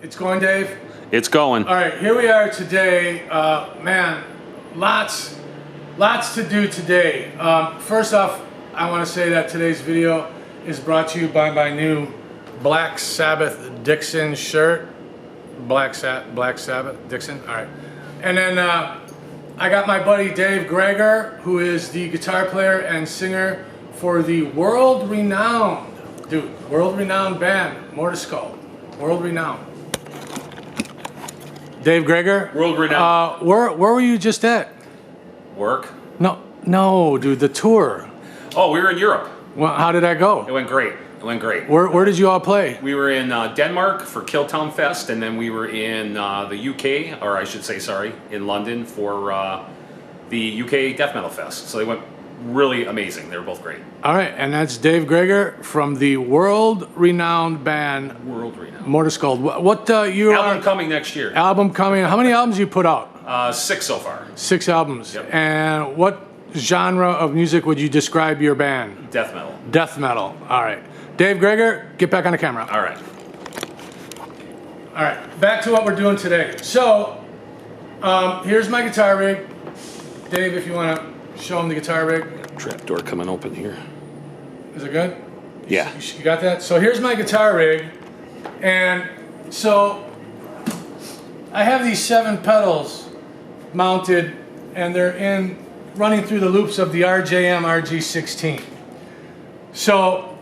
It's going, Dave? It's going. All right, here we are today. Man, lots to do today. First off, I want to say that today's video is brought to you by my new Black Sabbath Dixon shirt. Black Sabbath Dixon, all right. And then I got my buddy Dave Greger, who is the guitar player and singer for the world-renowned band, Mortiskull. World-renowned. Dave Greger? World-renowned. Where were you just at? Work? No, dude, the tour. Oh, we were in Europe. Well, how did that go? It went great. Where did you all play? We were in Denmark for Killtown Fest, and then we were in the UK, or I should say, sorry, in London for the UK Death Metal Fest. So they went really amazing. They were both great. All right, and that's Dave Greger from the world-renowned band Mortiskull. What you album coming next year. Album coming. How many albums you put out? 6 so far. 6 albums. Yep. And what genre of music would you describe your band? Death metal. Death metal. All right. Dave Greger, get back on the camera. All right. All right, back to what we're doing today. So, here's my guitar rig. Dave, if you want to show him the guitar rig. Trap door coming open here. Is it good? Yeah. You got that? So here's my guitar rig. And so I have these 7 pedals mounted, and they're running through the loops of the RJM RG16. So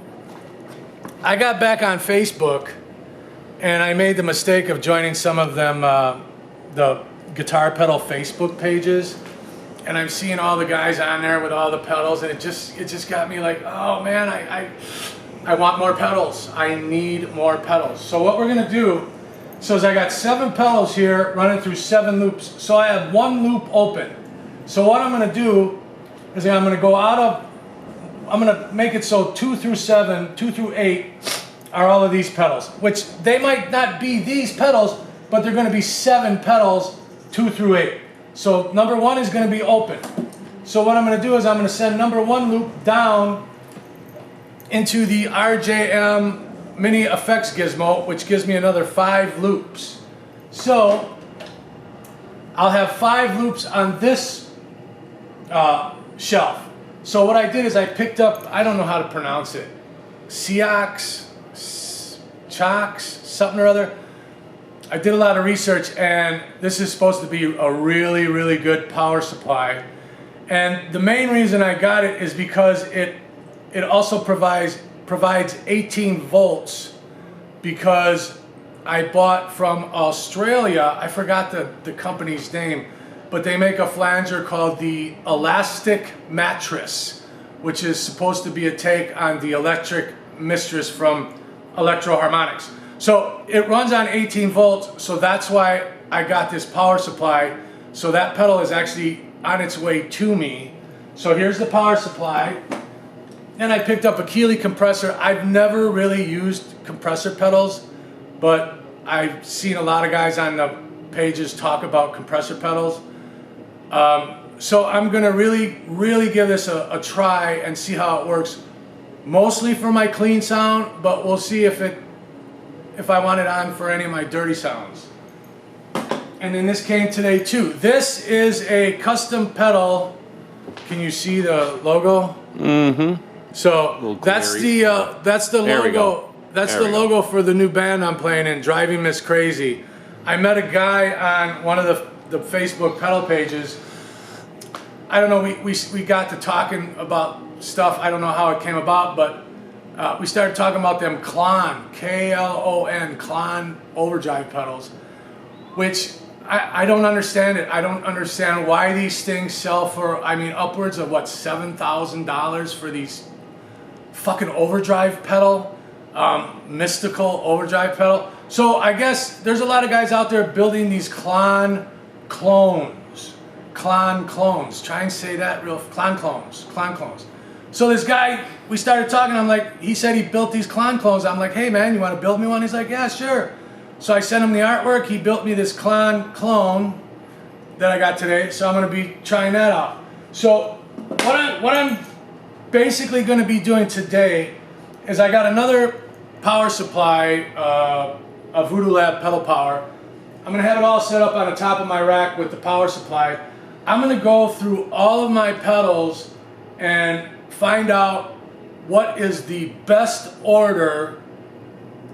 I got back on Facebook, and I made the mistake of joining some of them, the guitar pedal Facebook pages. And I'm seeing all the guys on there with all the pedals, and it just got me like, oh man, I want more pedals. I need more pedals. So what we're gonna do, is I got 7 pedals here running through 7 loops. So I have 1 loop open. So what I'm gonna do is I'm gonna make it so 2 through 7, 2 through 8 are all of these pedals, which they might not be these pedals, but they're gonna be 7 pedals, 2 through 8. So number 1 is going to be open. So what I'm going to do is I'm going to send number 1 loop down into the RJM mini effects gizmo, which gives me another 5 loops. So I'll have 5 loops on this shelf. So what I did is I picked up, I don't know how to pronounce it, Chox, something or other. I did a lot of research, and this is supposed to be a really, really good power supply. And the main reason I got it is because it also provides 18 volts, because I bought from Australia, I forgot the company's name, but they make a flanger called the Elastic Mattress, which is supposed to be a take on the Electric Mistress from Electro Harmonics. So it runs on 18 volts, so that's why I got this power supply. So that pedal is actually on its way to me. So here's the power supply. Then I picked up a Keeley compressor. I've never really used compressor pedals, but I've seen a lot of guys on the pages talk about compressor pedals. So I'm gonna really give this a try and see how it works. Mostly for my clean sound, but we'll see if I want it on for any of my dirty sounds. And then this came today too. This is a custom pedal. Can you see the logo? Mm-hmm. So that's the logo. That's the logo for the new band I'm playing in, Driving Miss Crazy. I met a guy on one of the Facebook pedal pages. I don't know, we got to talking about stuff. I don't know how it came about, but we started talking about them Klon, K-L-O-N, Klon Overdrive pedals, which I don't understand it. I don't understand why these things sell for, I mean, upwards of what, $7,000 for these fucking overdrive pedal, mystical overdrive pedal. So I guess there's a lot of guys out there building these Klon clones. Try and say that real, Klon clones. So this guy, we started talking, I'm like, he said he built these Klon clones. I'm like, hey man, you want to build me one? He's like, yeah, sure. So I sent him the artwork. He built me this Klon clone that I got today. So I'm going to be trying that out. So what I'm basically going to be doing today is I got another power supply a Voodoo Lab pedal power. I'm gonna have it all set up on the top of my rack with the power supply. I'm gonna go through all of my pedals and find out what is the best order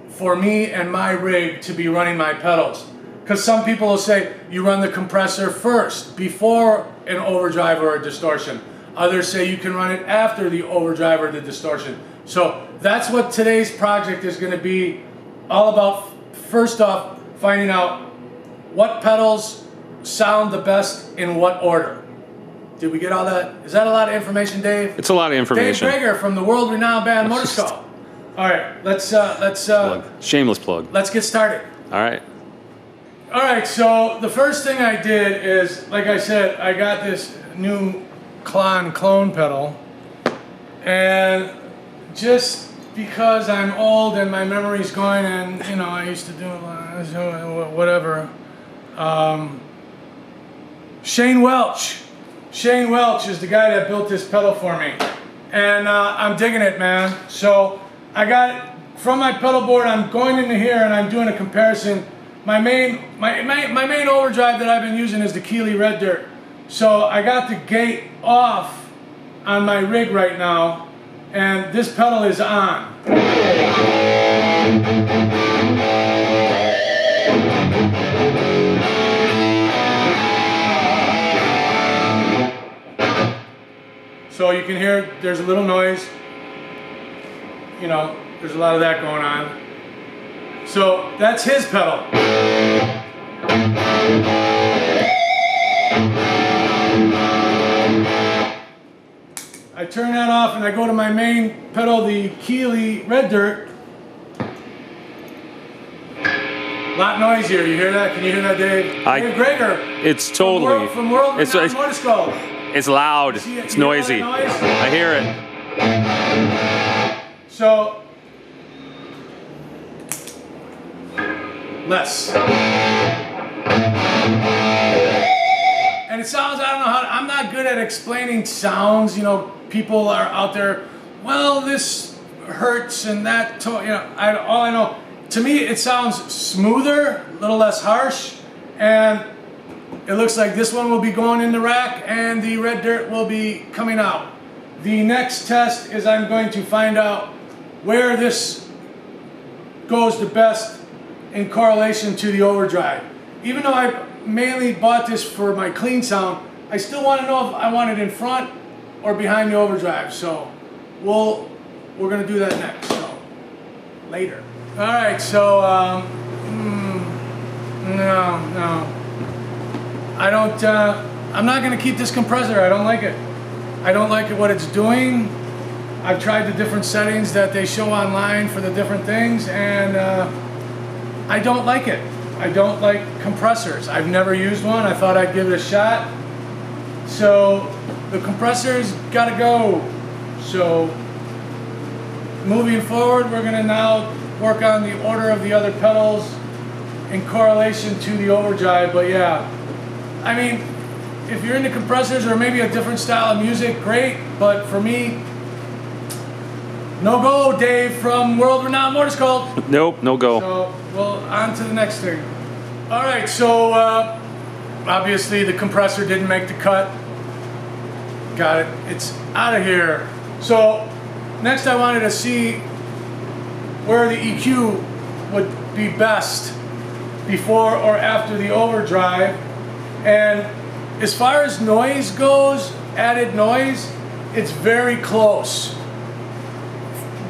for me and my rig to be running my pedals. Because some people will say you run the compressor first before an overdrive or a distortion. Others say you can run it after the overdrive or the distortion. So that's what today's project is going to be all about. First off, finding out what pedals sound the best in what order. Did we get all that? Is that a lot of information, Dave? It's a lot of information. Dave Greger from the world-renowned band Motorskull. All right, let's plug. Shameless plug. Let's get started. All right. All right, so the first thing I did is, like I said, I got this new clone pedal, and just because I'm old and my memory's going, and you know, I used to do whatever. Shane Welch is the guy that built this pedal for me, and I'm digging it, man. So I got it from my pedal board. I'm going into here and I'm doing a comparison. My main overdrive that I've been using is the Keeley Red Dirt. So I got the gate off on my rig right now, and this pedal is on. So you can hear there's a little noise. You know, there's a lot of that going on. So that's his pedal. I turn that off and I go to my main pedal, the Keeley Red Dirt. A lot noisier. You hear that? Can you hear that, Dave? Dave Greger. It's totally. From World Renowned Motorskull. It's loud. It's noisy. I hear it. So. Less. And it sounds, I don't know how, I'm not good at explaining sounds. You know, people are out there, well, this hurts and that, you know, all I know, to me it sounds smoother, a little less harsh, and it looks like this one will be going in the rack and the Red Dirt will be coming out. The next test is I'm going to find out where this goes the best in correlation to the overdrive. Even though I mainly bought this for my clean sound, I still want to know if I want it in front or behind the overdrive. So we're gonna do that next. So later. All right. So no, I don't. I'm not gonna keep this compressor. I don't like it. I don't like it what it's doing. I've tried the different settings that they show online for the different things, and I don't like it. I don't like compressors. I've never used one. I thought I'd give it a shot. So the compressor's got to go. So moving forward, we're going to now work on the order of the other pedals in correlation to the overdrive. But yeah, I mean, if you're into compressors or maybe a different style of music, great. But for me, no go, Dave from World Renowned Motorskull. Nope, no go. So, well, on to the next thing. All right, so obviously the compressor didn't make the cut. Got it. It's out of here. So next I wanted to see where the EQ would be best before or after the overdrive. And as far as noise goes, added noise, it's very close.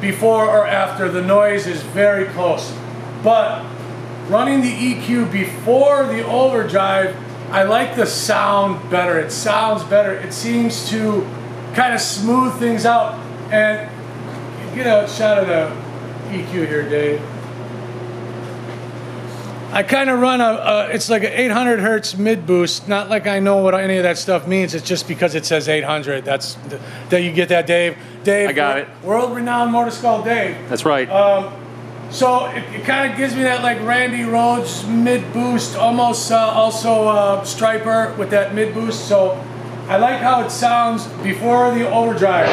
Before or after, the noise is very close. But running the EQ before the overdrive, I like the sound better. It sounds better. It seems to kind of smooth things out. And get a shot of the EQ here, Dave. I kind of run it's like an 800 hertz mid boost. Not like I know what any of that stuff means. It's just because it says 800. That you get that, Dave. Dave, I got it. World Renowned Motorskull Dave. That's right. So it kind of gives me that like Randy Rhoads mid boost, almost also Striper with that mid boost. So I like how it sounds before the overdrive.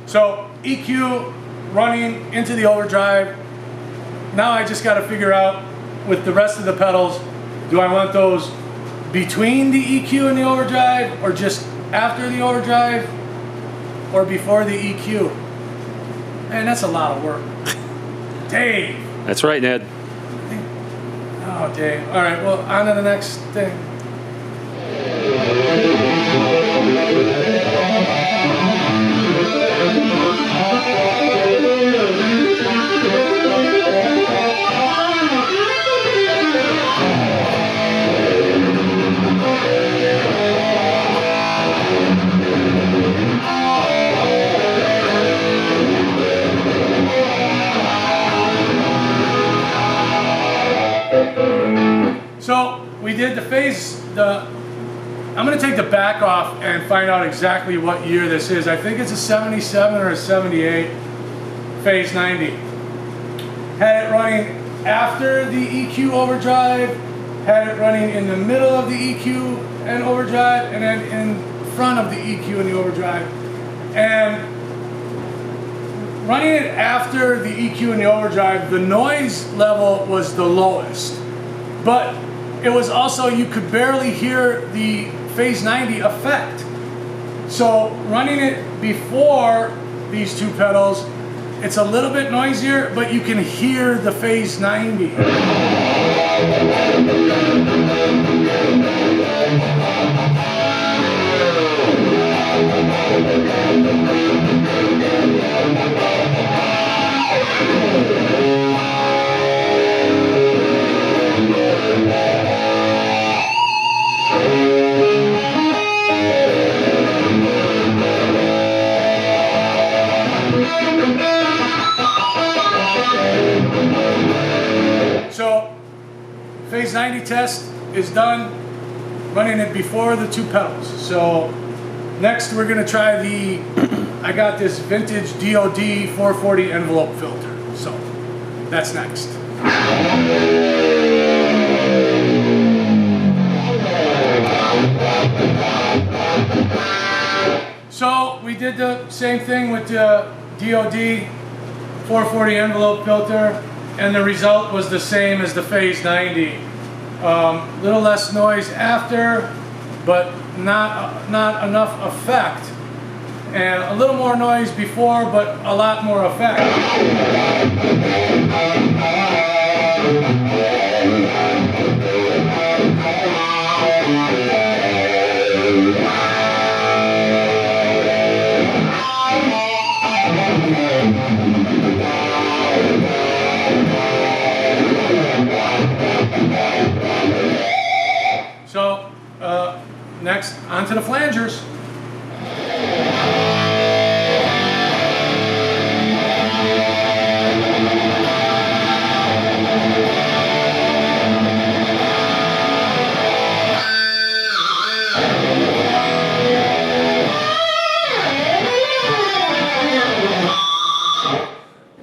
So EQ running into the overdrive. Now I just got to figure out with the rest of the pedals, do I want those between the EQ and the overdrive, or just after the overdrive, or before the EQ? Man, that's a lot of work. Dave. That's right, Ned. Oh, Dave. All right, well, on to the next thing. So we did the phase, I'm going to take the back off and find out exactly what year this is. I think it's a 77 or a 78 phase 90. Had it running after the EQ overdrive, had it running in the middle of the EQ and overdrive, and then in front of the EQ and the overdrive. And running it after the EQ and the overdrive, the noise level was the lowest. But it was also, you could barely hear the phase 90 effect. So running it before these two pedals, it's a little bit noisier, but you can hear the phase 90. So, phase 90 test is done, running it before the two pedals. So, next we're going to try I got this vintage DOD 440 envelope filter. So, that's next. So, we did the same thing with the DOD 440 envelope filter, and the result was the same as the phase 90. Little less noise after, but not enough effect, and a little more noise before, but a lot more effect. So, next, onto the flangers.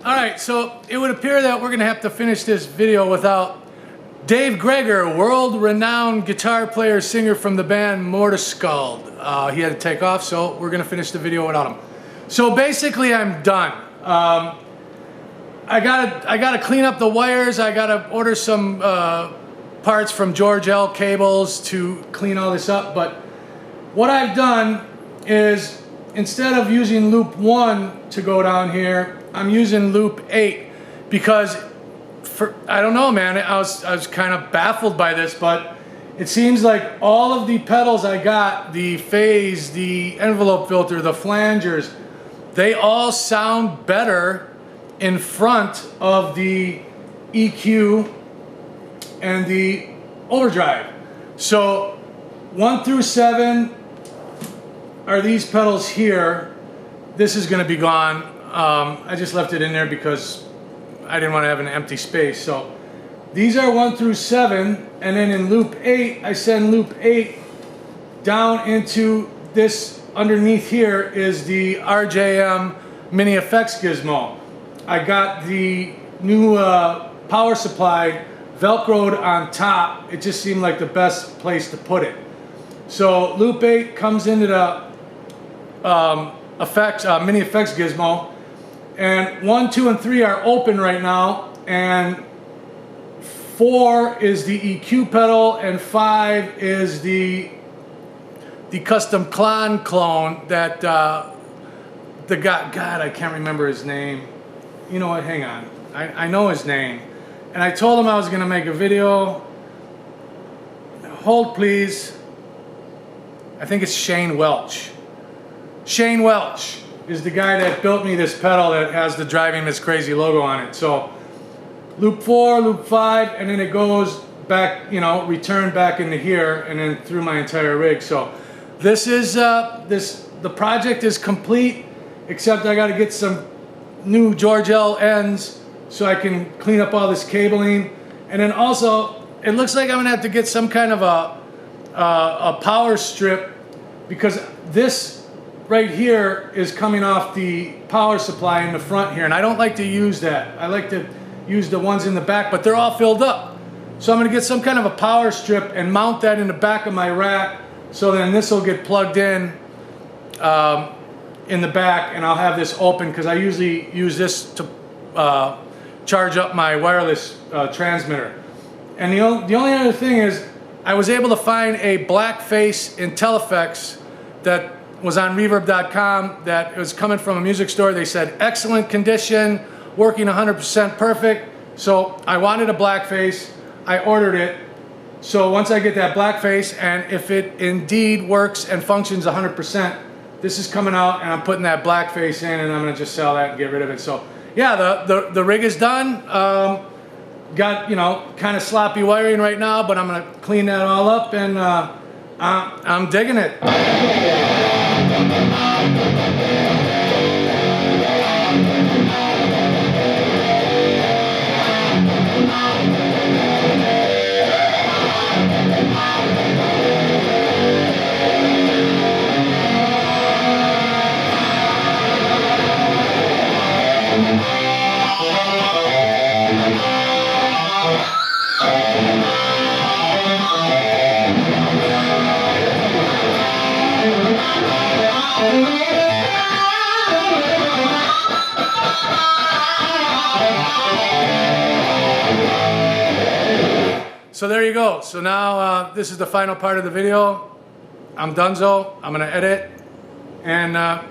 All right, so it would appear that we're going to have to finish this video without Dave Greger, world-renowned guitar player, singer from the band Mortiscald. He had to take off, so we're going to finish the video without him. So basically, I'm done. I gotta clean up the wires. I gotta order some parts from George L. Cables to clean all this up. But what I've done is, instead of using loop 1 to go down here, I'm using loop 8 because, I don't know, man, I was kind of baffled by this, but it seems like all of the pedals I got, the phase, the envelope filter, the flangers, they all sound better in front of the EQ and the overdrive. So 1 through 7 are these pedals here. this is going to be gone. I just left it in there because I didn't want to have an empty space. So these are 1 through 7, and then in loop 8, I send loop 8 down into this. Underneath here is the RJM mini effects gizmo. I got the new power supply velcroed on top. It just seemed like the best place to put it. So loop 8 comes into the mini effects gizmo, and 1, 2, and 3 are open right now, and 4 is the EQ pedal, and 5 is the custom clone that the guy, God, I can't remember his name. You know what, hang on, I know his name, and I told him I was gonna make a video. Hold please. I think it's Shane Welch. Shane Welch is the guy that built me this pedal that has the Driving This Crazy logo on it. So loop 4, loop 5, and then it goes back, you know, return back into here and then through my entire rig. So this is the project is complete, except I got to get some new George L ends so I can clean up all this cabling. And then also it looks like I'm gonna have to get some kind of a power strip, because this right here is coming off the power supply in the front here, and I don't like to use that. I like to use the ones in the back, but they're all filled up. So I'm gonna get some kind of a power strip and mount that in the back of my rack, so then this will get plugged in the back, and I'll have this open, because I usually use this to charge up my wireless transmitter. And the only other thing is, I was able to find a black face IntelliFX that was on reverb.com, that was coming from a music store. They said excellent condition, working 100% perfect. So I wanted a black face. I ordered it. So once I get that black face, and if it indeed works and functions 100%, this is coming out, and I'm putting that black face in, and I'm gonna just sell that and get rid of it. So yeah, the rig is done. Got, you know, kind of sloppy wiring right now, but I'm gonna clean that all up, and I'm digging it. So there you go. So now this is the final part of the video. I'm donezo. I'm gonna edit and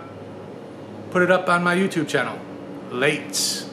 put it up on my YouTube channel. Lates.